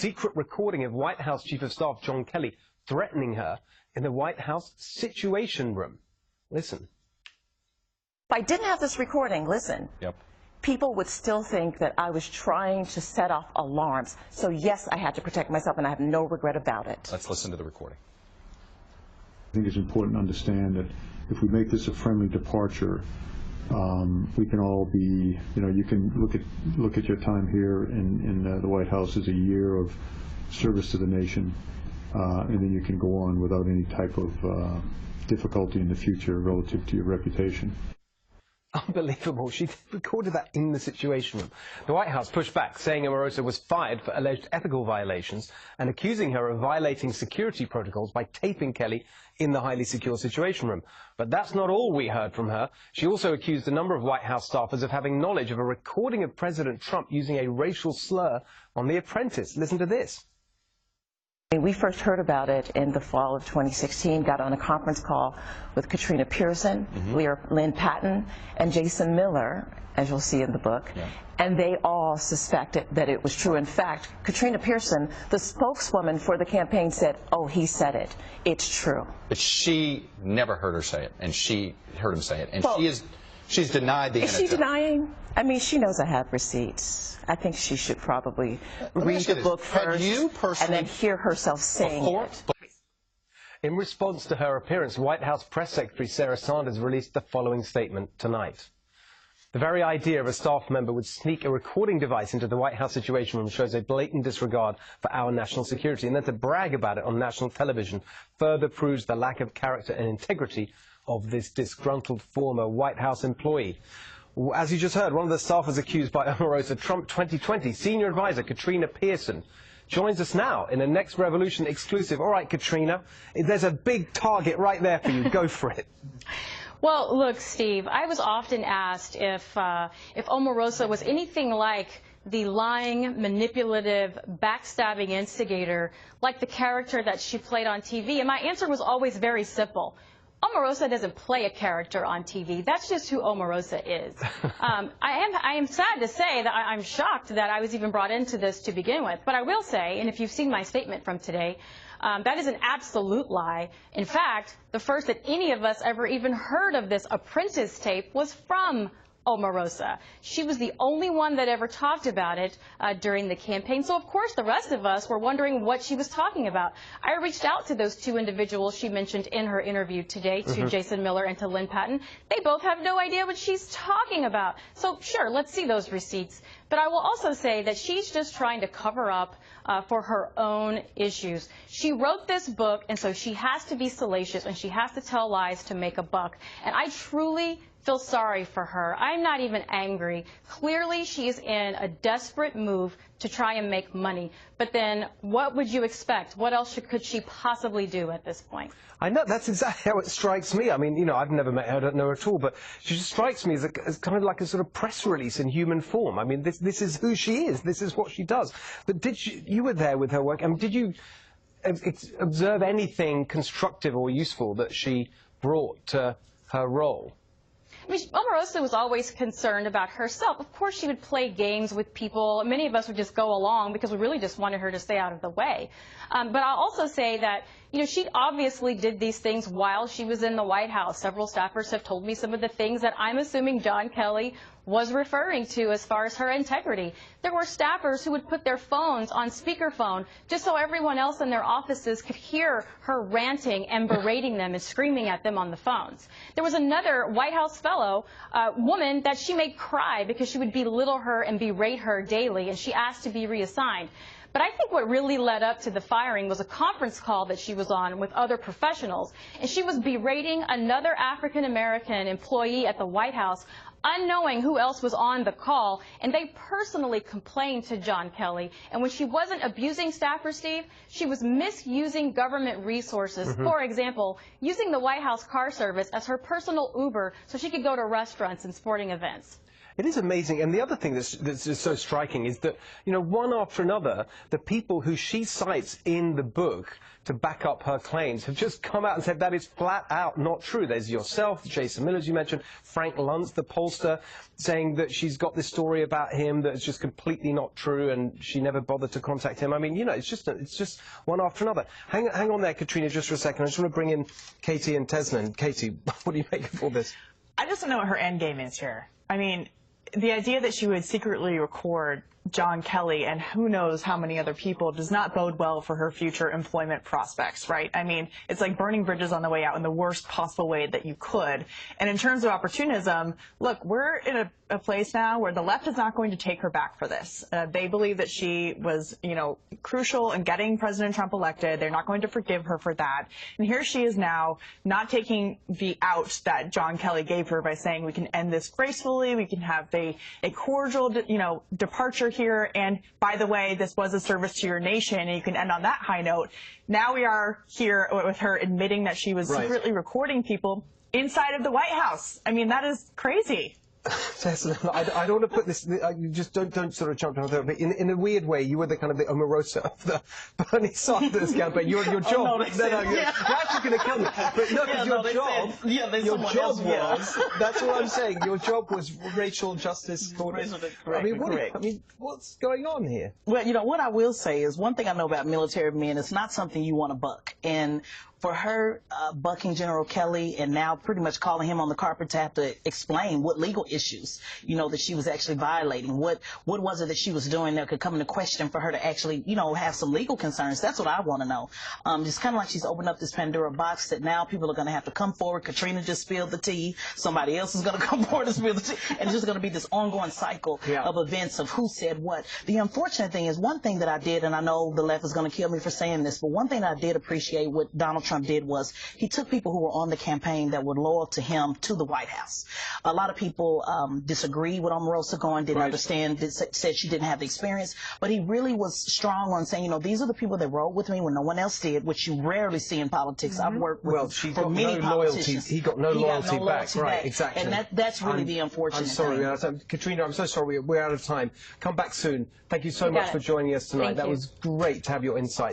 secret recording of White House Chief of Staff John Kelly threatening her in the White House Situation Room. Listen. If I didn't have this recording, listen, people would still think that I was trying to set off alarms. So yes, I had to protect myself, and I have no regret about it. Let's listen to the recording. I think it's important to understand that if we make this a friendly departure, we can all be, you can look at your time here in the White House as a year of service to the nation, and then you can go on without any type of difficulty in the future relative to your reputation. Unbelievable. She recorded that in the Situation Room. The White House pushed back, saying Omarosa was fired for alleged ethical violations and accusing her of violating security protocols by taping Kelly in the highly secure Situation Room. But that's not all we heard from her. She also accused a number of White House staffers of having knowledge of a recording of President Trump using a racial slur on The Apprentice. Listen to this. We first heard about it in the fall of 2016, got on a conference call with Katrina Pierson, Lynn Patton, and Jason Miller, as you'll see in the book, and they all suspected that it was true. In fact, Katrina Pierson, the spokeswoman for the campaign, said, "Oh, he said it. It's true." But she never heard her say it, and she heard him say it, and well, she's denied the Is she denying? I mean, she knows I have receipts. I think she should probably read the book first and then hear herself saying it. In response to her appearance, White House Press Secretary Sarah Sanders released the following statement tonight. The very idea of a staff member would sneak a recording device into the White House Situation Room shows a blatant disregard for our national security, and then to brag about it on national television further proves the lack of character and integrity of this disgruntled former White House employee. As you just heard, one of the staffers accused by Omarosa Trump 2020 senior advisor Katrina Pierson joins us now in a Next Revolution exclusive. All right, Katrina, there's a big target right there for you. Go for it. Well, look, Steve, I was often asked if Omarosa was anything like the lying, manipulative, backstabbing instigator, like the character that she played on TV, and my answer was always very simple. Omarosa doesn't play a character on TV. That's just who Omarosa is. I am sad to say that I'm shocked that I was even brought into this to begin with. But I will say, and if you've seen my statement from today, that is an absolute lie. In fact, the first that any of us ever even heard of this Apprentice tape was from Omarosa. She was the only one that ever talked about it during the campaign. So, of course, the rest of us were wondering what she was talking about. I reached out to those two individuals she mentioned in her interview today, to Jason Miller and to Lynn Patton. They both have no idea what she's talking about. So, sure, let's see those receipts. But I will also say that she's just trying to cover up for her own issues. She wrote this book, and so she has to be salacious, and she has to tell lies to make a buck. And I truly feel sorry for her. I'm not even angry. Clearly, she is in a desperate move to try and make money. But then what would you expect? What else could she possibly do at this point? I know, that's exactly how it strikes me. I mean, I've never met her, I don't know her at all, but she just strikes me as kind of like a sort of press release in human form. I mean, this is who she is. This is what she does. But you were there with her work. I mean, did you observe anything constructive or useful that she brought to her role? I mean, Omarosa was always concerned about herself. Of course, she would play games with people. Many of us would just go along because we really just wanted her to stay out of the way. But I'll also say that, she obviously did these things while she was in the White House. Several staffers have told me some of the things that I'm assuming John Kelly was referring to as far as her integrity. There were staffers who would put their phones on speakerphone just so everyone else in their offices could hear her ranting and berating them and screaming at them on the phones. There was another White House fellow woman that she made cry because she would belittle her and berate her daily, and she asked to be reassigned. But I think what really led up to the firing was a conference call that she was on with other professionals, and she was berating another African-American employee at the White House, unknowing who else was on the call, and they personally complained to John Kelly. And when she wasn't abusing staffers, Steve, she was misusing government resources. For example, using the White House car service as her personal Uber so she could go to restaurants and sporting events. It is amazing. And the other thing that's just so striking is that, one after another, the people who she cites in the book to back up her claims have just come out and said that is flat out not true. There's yourself, Jason Miller, as you mentioned, Frank Luntz, the pollster, saying that she's got this story about him that's just completely not true and she never bothered to contact him. I mean, it's just one after another. Hang on there, Katrina, just for a second. I just want to bring in Katie and Tesman. Katie, what do you make of all this? I just don't know what her end game is here. I mean, the idea that she would secretly record John Kelly and who knows how many other people does not bode well for her future employment prospects, right? I mean, it's like burning bridges on the way out in the worst possible way that you could. And in terms of opportunism, look, we're in a place now where the left is not going to take her back for this. They believe that she was, crucial in getting President Trump elected. They're not going to forgive her for that. And here she is now not taking the out that John Kelly gave her by saying we can end this gracefully, we can have a cordial, departure here, and by the way, this was a service to your nation, and you can end on that high note. Now we are here with her admitting that she was secretly recording people inside of the White House. I mean, that is crazy. I don't want to put this. You just don't sort of jump down there. But in a weird way, you were the kind of the Omarosa of the Bernie Sanders campaign. Your job. Oh, no, you're actually going to kill me. But no, because your job was. That's what I'm saying. Your job was racial justice. What's going on here? Well, what I will say is one thing I know about military men, it's not something you want to buck. And for her bucking General Kelly and now pretty much calling him on the carpet to have to explain what legal issues, that she was actually violating, what was it that she was doing that could come into question for her to actually, have some legal concerns. That's what I want to know. It's kind of like she's opened up this Pandora box that now people are going to have to come forward. Katrina just spilled the tea. Somebody else is going to come forward and spill the tea. And it's just going to be this ongoing cycle of events of who said what. The unfortunate thing is one thing that I did, and I know the left is going to kill me for saying this, but one thing I did appreciate what Donald Trump did was he took people who were on the campaign that were loyal to him to the White House. A lot of people disagreed with Omarosa going, didn't understand, said she didn't have the experience, but he really was strong on saying, these are the people that rode with me when no one else did, which you rarely see in politics. I've worked with for many politicians. He got no loyalty back. Right, exactly. And that's really the unfortunate thing. Katrina, I'm so sorry, we're out of time. Come back soon. Thank you so much for joining us tonight. That was great to have your insight.